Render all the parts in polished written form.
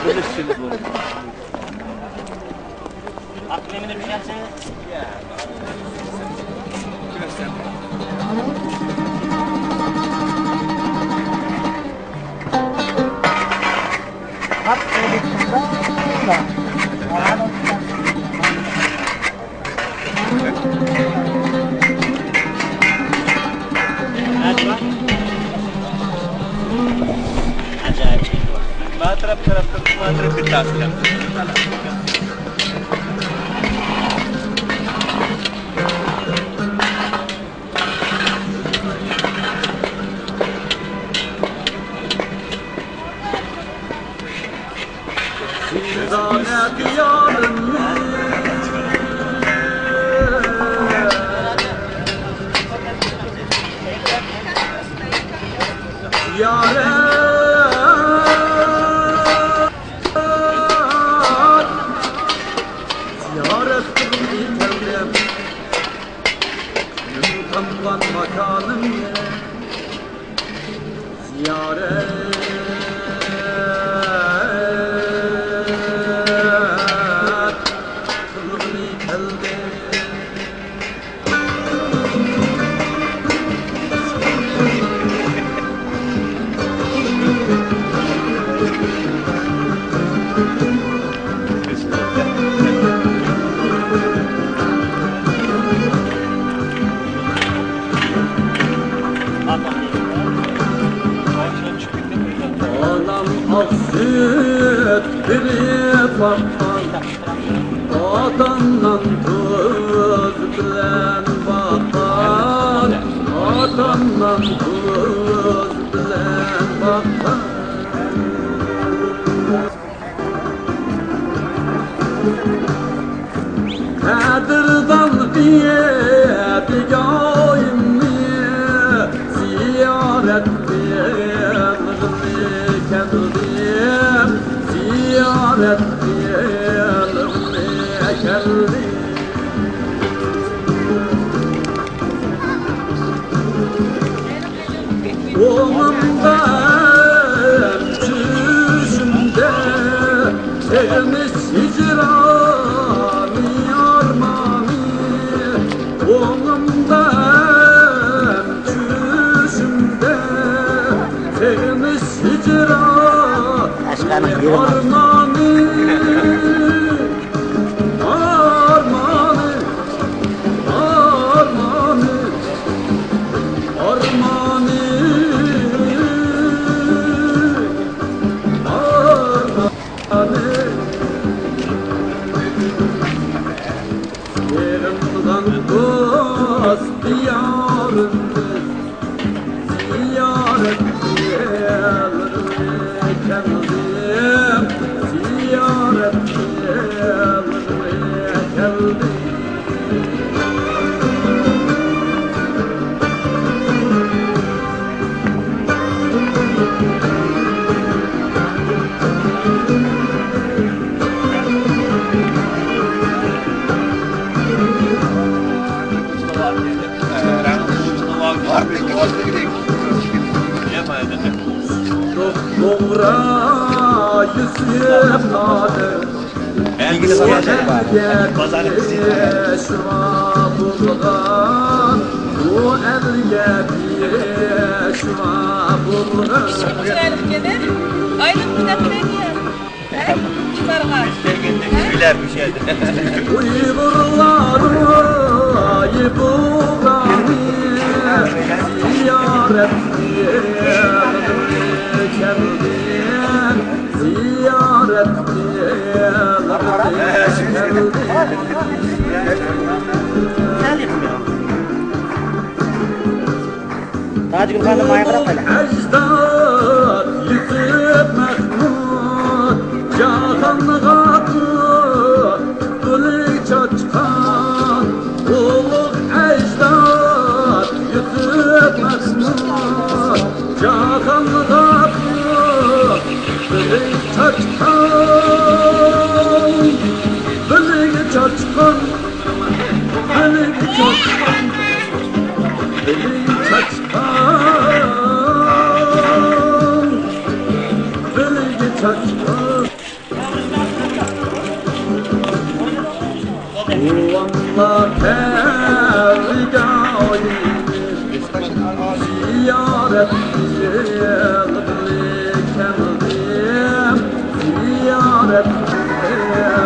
Bölüşsünüz bu. Aklemine bir gelse. Ya. Hap elektrikten da. Hadi bak. Acayip şey var. Matrap taraftan matrap bir tasla. Zane diyarım Yâre Ziyaret kılın iteldim Yuntanman makanım Ziyaret kılın iteldim Anam ak süt biri bakman Atandan tuz bilen bakman Atandan tuz bilen bakman Kadirdan diyegayimni ziyaret geldim Ziyaret geldim Oğlumda çüşümde sevmiş hicrani armani Oğlumda çüşümde sevmiş hicrani armani Armani Armani Armani Yerimden dost diyarımdır Ziyaret yerlerine geldim Ziyaret yerlerine geldim Doğra yüzüp nadir İngiliz anlaşılır var. Pazarın Şuna bulgan Bu elge bir şuna bulgan Güzellik gelir. Aylık müdetine giyer. Çıkarlar. Güler bir şeydi. Uygurları bulgani Ziyaret geldim Ziyaret geldim Tacı Gülkan'da maya bırak hele. Ecdat Yusuf Mahmud Cahanlı katı Gülü çaçkan Uluk ecdat Yusuf Mahmud Cahanlı katı Gülü çaçkan Gülü çaçkan Gülü çaçkan Gülü çaçkan Gülü çaçkan Allah tergâhi ziyaret geldim, ziyaret geldim.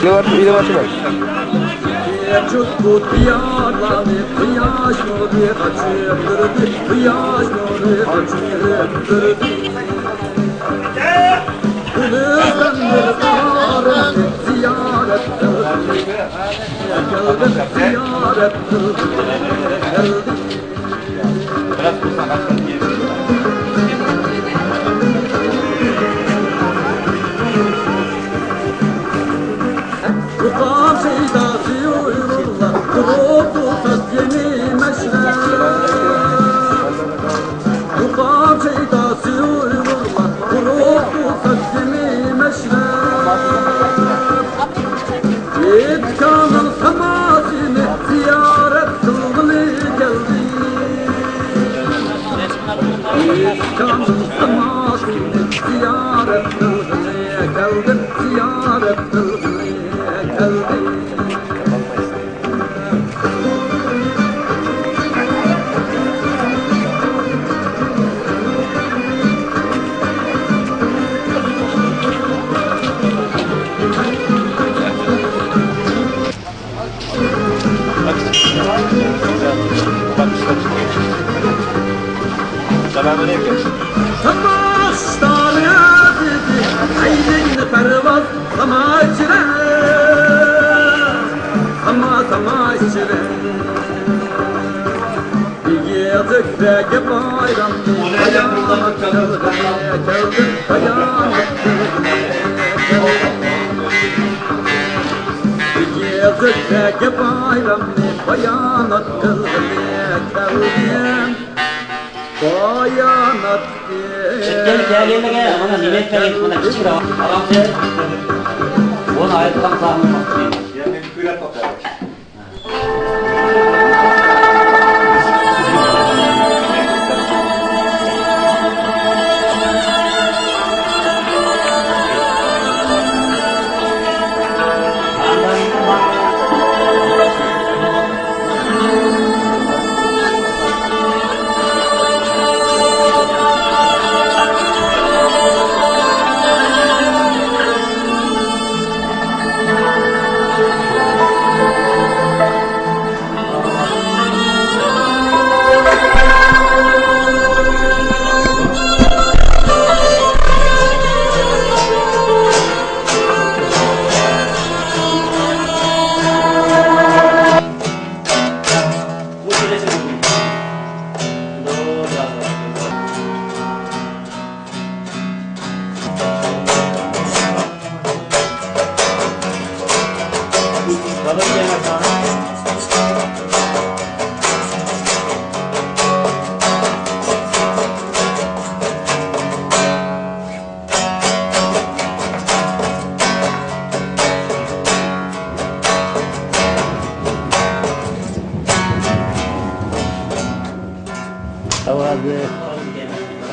Ne var? Bir de var. Çocuk bu diyarları kıyaş nuru kaçırdı, kıyaş nuru kaçırdı. Kılıçtan bir karı ziyaret kıldı, geldim ziyaret kıldı, geldim. Biraz kursan aslan diye. Tutam şeydası uyrullah, durup tutas yeni meşrep. Tutam şeydası uyrullah, durup tutas yeni meşrep. İtkanın semasini ziyaret kılgılı geldi. İtkanın semasini ziyaret kılgılı geldim, ziyaret kılgılı geldim. Selamünaleyküm. Samaştar yazdı, aydın pervaz samaşçıra. Samaşçıra. Yazıktaki bayram, bayanak geldi, bayanak geldi. Yazıktaki bayram, bayanak geldi. Bayanat Gel yerine bana nimet ver bana küçük adam sen onu ayaktan sağlamak değil. Yani bir kuyruğa toplar.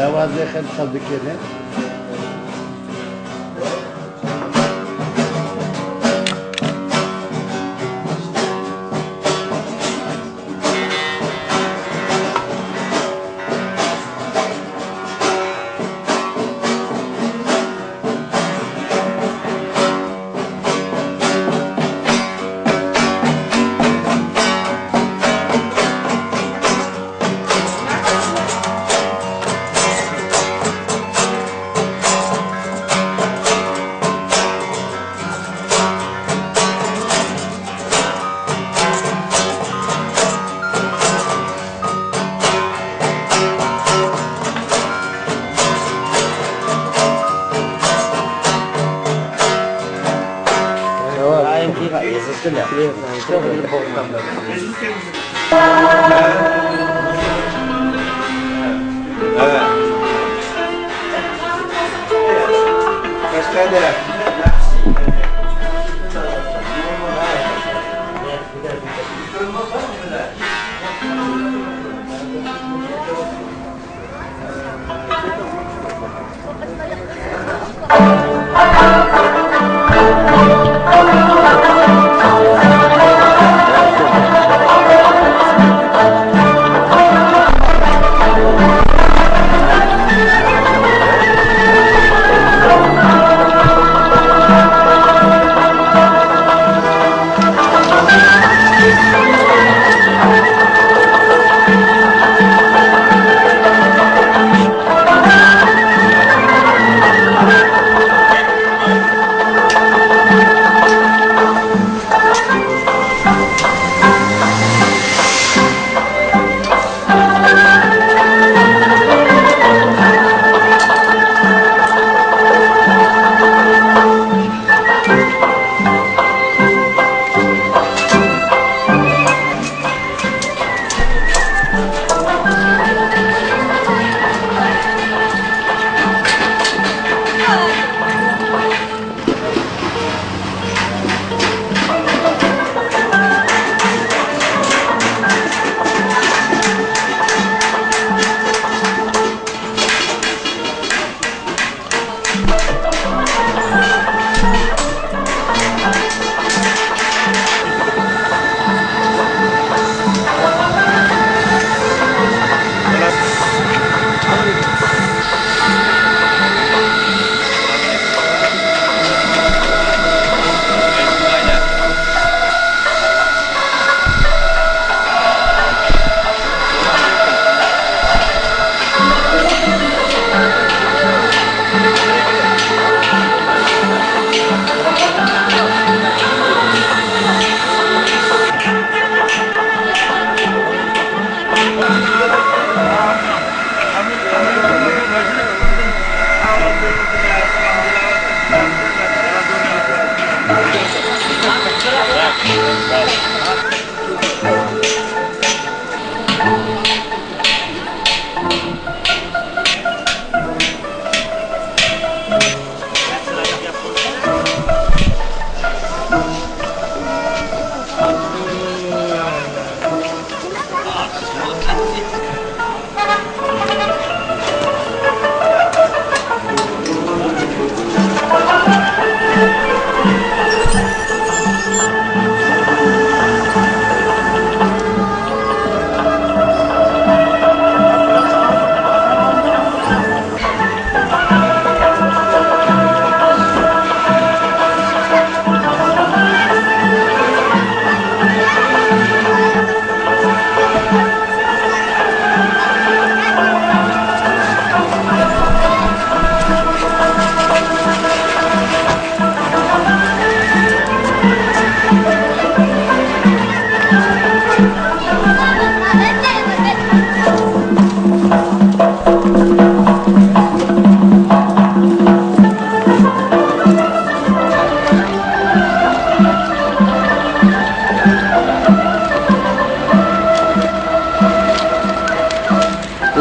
Avazı خل صدق كده Ayım ki var, yazıktır ya. Evet. Kaç tane?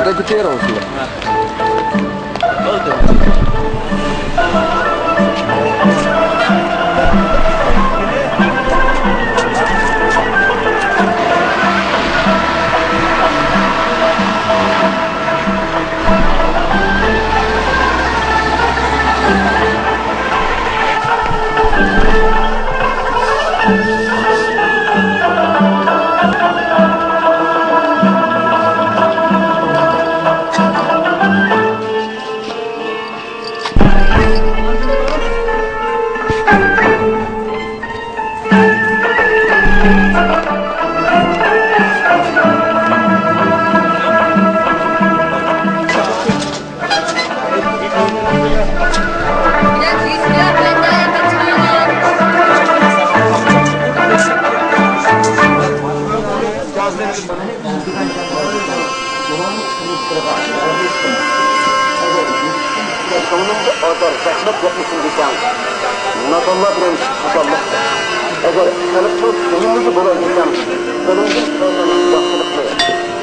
Дебютировал сюда. ko'nglimga ozor zahmat yapmasın desem, nazolla bilen kasallık. Eğer kalıpsız ko'nglimga bo'lay desem, qo'limdan kelgan yaxshilikni.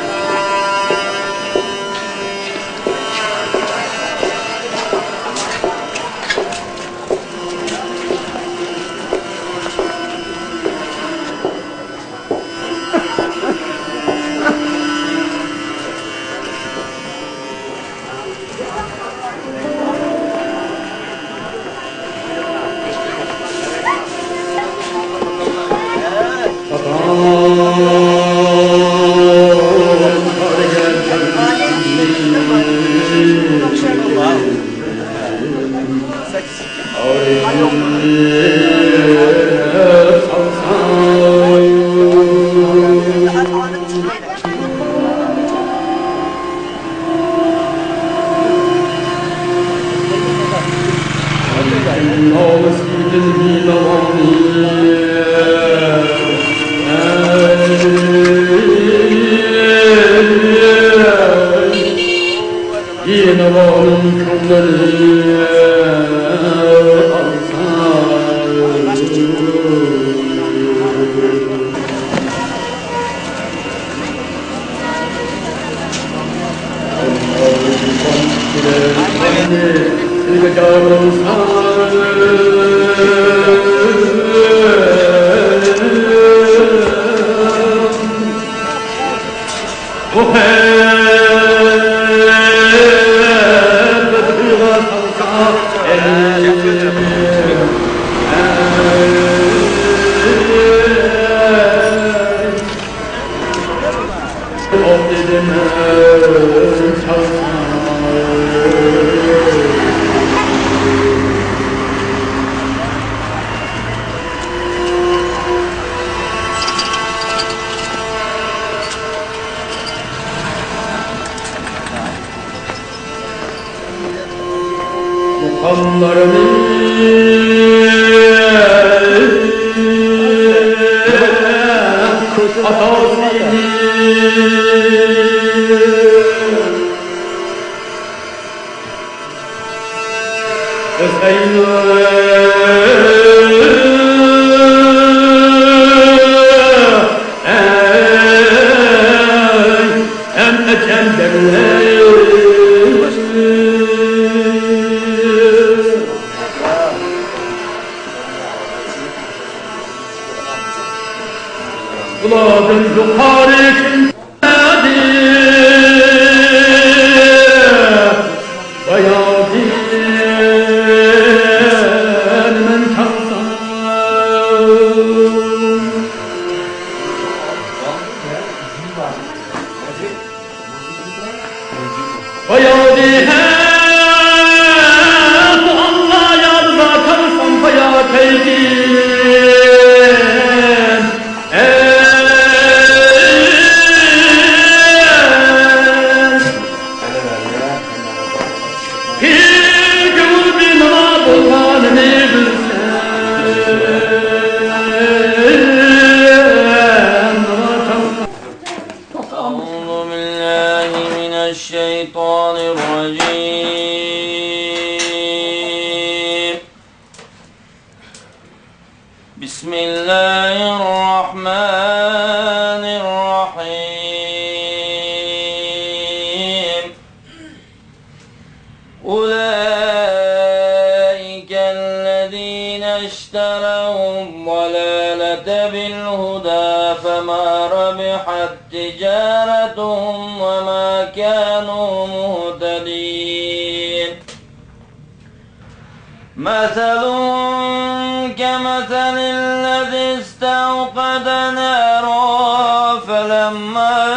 مثلهم كمثل الذي استوقد نارا فلما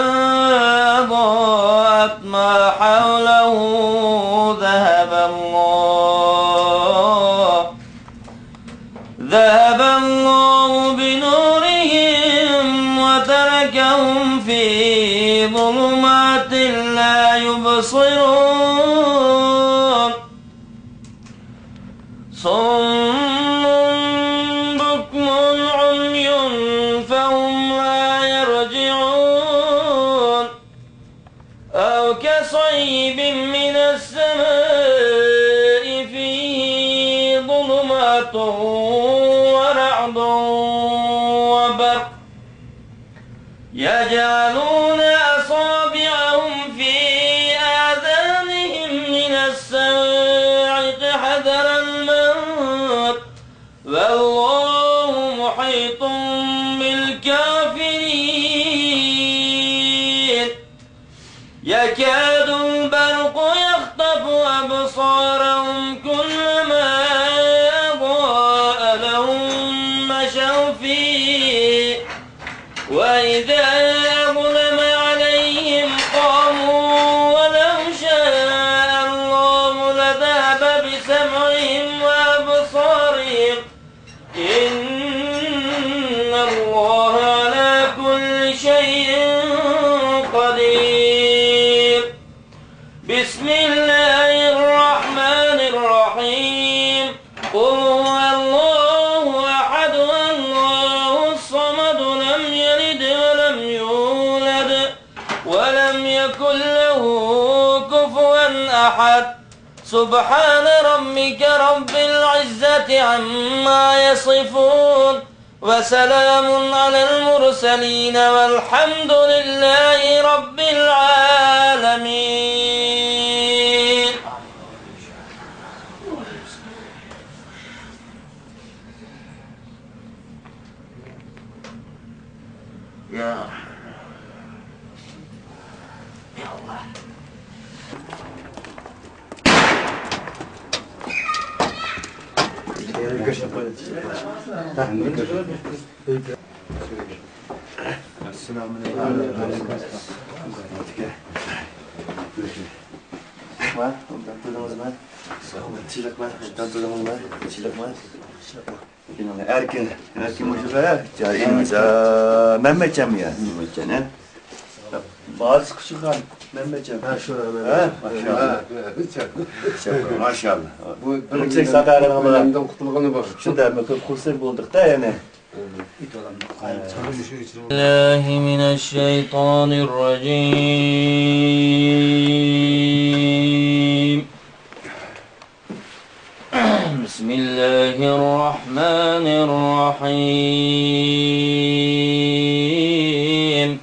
أضاءت ما حوله ذهب الله بنورهم وتركهم في ظلمات لا يبصرون صم بكم عمي فهم لا يرجعون أو كصيب من السماء يجعلون أصابعهم في آذانهم من الصواعق حذر الموت والله محيط بالكافرين يكاد البرق يخطف أبصارهم كلما أضاء لهم مشوا فيه وإذا أظلم عليهم قاموا ولو شاء الله لذهب بسمعهم وأبصارهم إن الله على كل شيء قدير بسم الله الرحمن الرحيم قل هو الله أحد الله الصمد لم يلد ولم يولد ولم يكن له كفوا أحد سبحان ربك رب العزة عما يصفون وسلام على المرسلين والحمد لله رب العالمين. يا الله Erkin mucukaya cahilimize Mehmetçem ya. Mehmetçem he. Bazı küçük han Mehmetçem. Ha şurada. Maşallah. Maşallah. Bu yüksek sadarın ama. Şunda mı kursun bulduk da yani. الله من الشيطان الرجيم بسم الله الرحمن الرحيم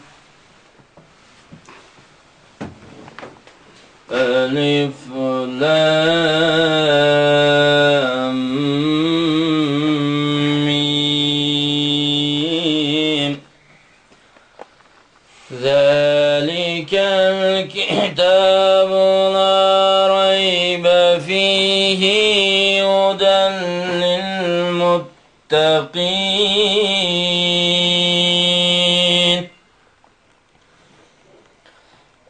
ألف لام ميم ذلك الكتاب لا ريب فيه هدى للمتقين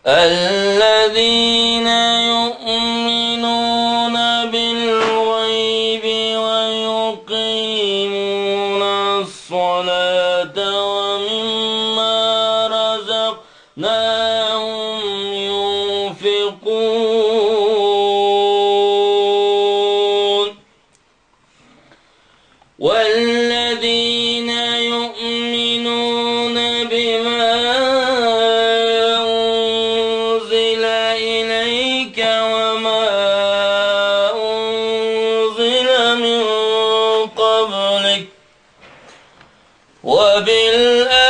الذين يؤمنون بالغيب ويقيمون الصلاة ومما رزقناهم ينفقون والذين يؤمنون بما أنزل إليك وما أنزل من قبلك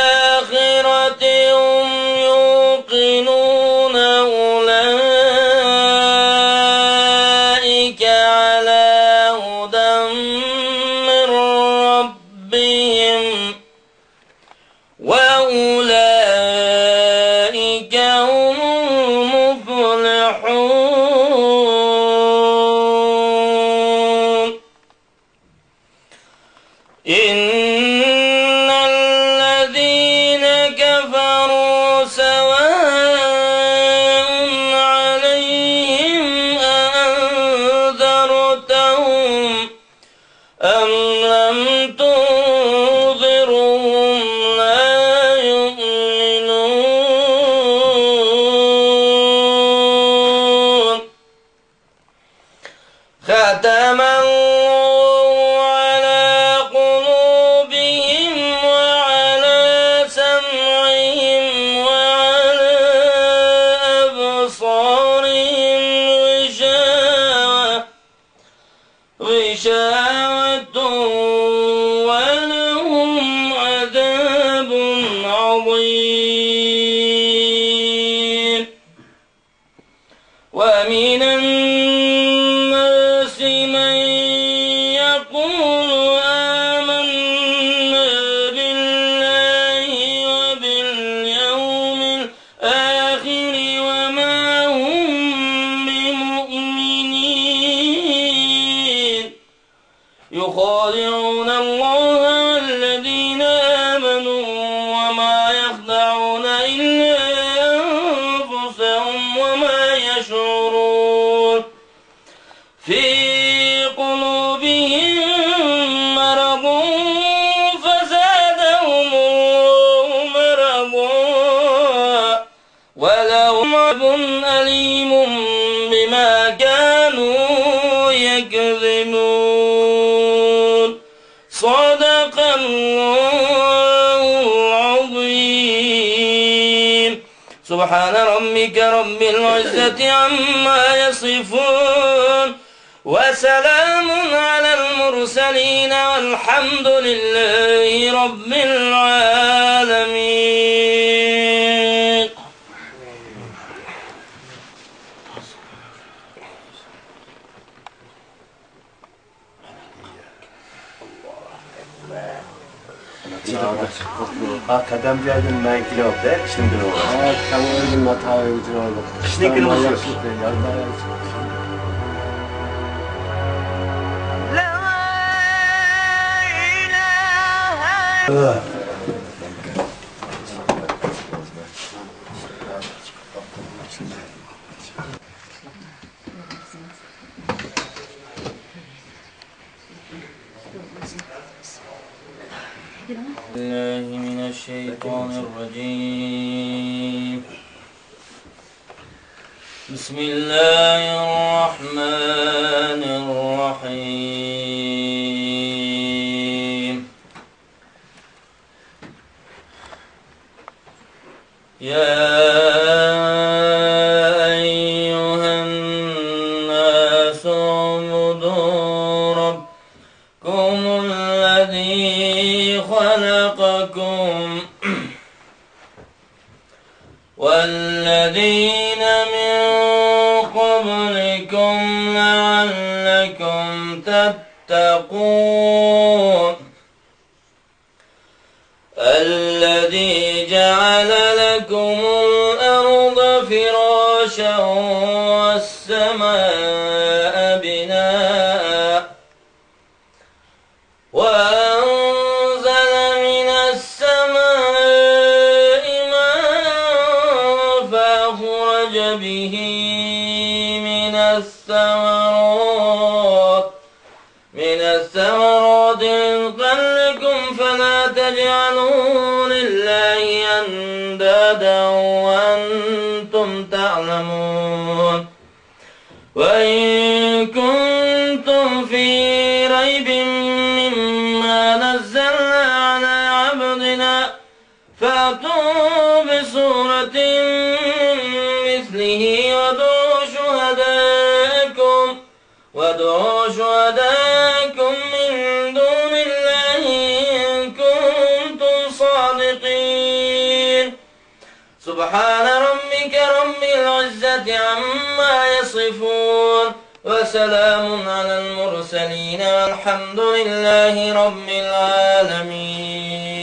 وبالآخرة هم يوقنون أولئك على هدى من ربهم وأولئك هم المفلحون إن الذين كفروا سواء عليهم أنذرتهم أم لم تنذرهم لا يؤمنون عظيم ومن الناس من يقول آمنا بالله وباليوم الآخر وما هم بمؤمنين يخادعون الله والذين آمنوا وما يخدعون إلا أنفسهم وما يشعرون في قلوبهم مرض فزادهم الله مرضا ولهم عذاب أليم بما كانوا يكذبون صدق الله العظيم سبحان ربك رب العزة عما يصفون وسلام على المرسلين والحمد لله رب العالمين. Kadam geldim ben kilo de şimdi o. Evet, tam öldüm hata öldüm orada. Kışlık günü olsun. الله من الشيطان الرجيم بسم الله الرحمن الرحيم يا أيها الناس اعبدوا ربكم الذي خلقكم والذين من قبلكم لعلكم تتقون الذي جعل لكم الأرض فراشا والسماء بناء وأنزل من السماء ماء فأخرج به من الثمرات رزقا لكم فلا تجعلوا لله أندادا وأنتم تعلمون وإن كنتم في ريب مما نزلنا على عبدنا فأتوا بسورة مثله وادعوا شهداءكم من دون الله إن كنتم صادقين سبحان ربك رب العزة عما يصفون وسلام على المرسلين والحمد لله رب العالمين.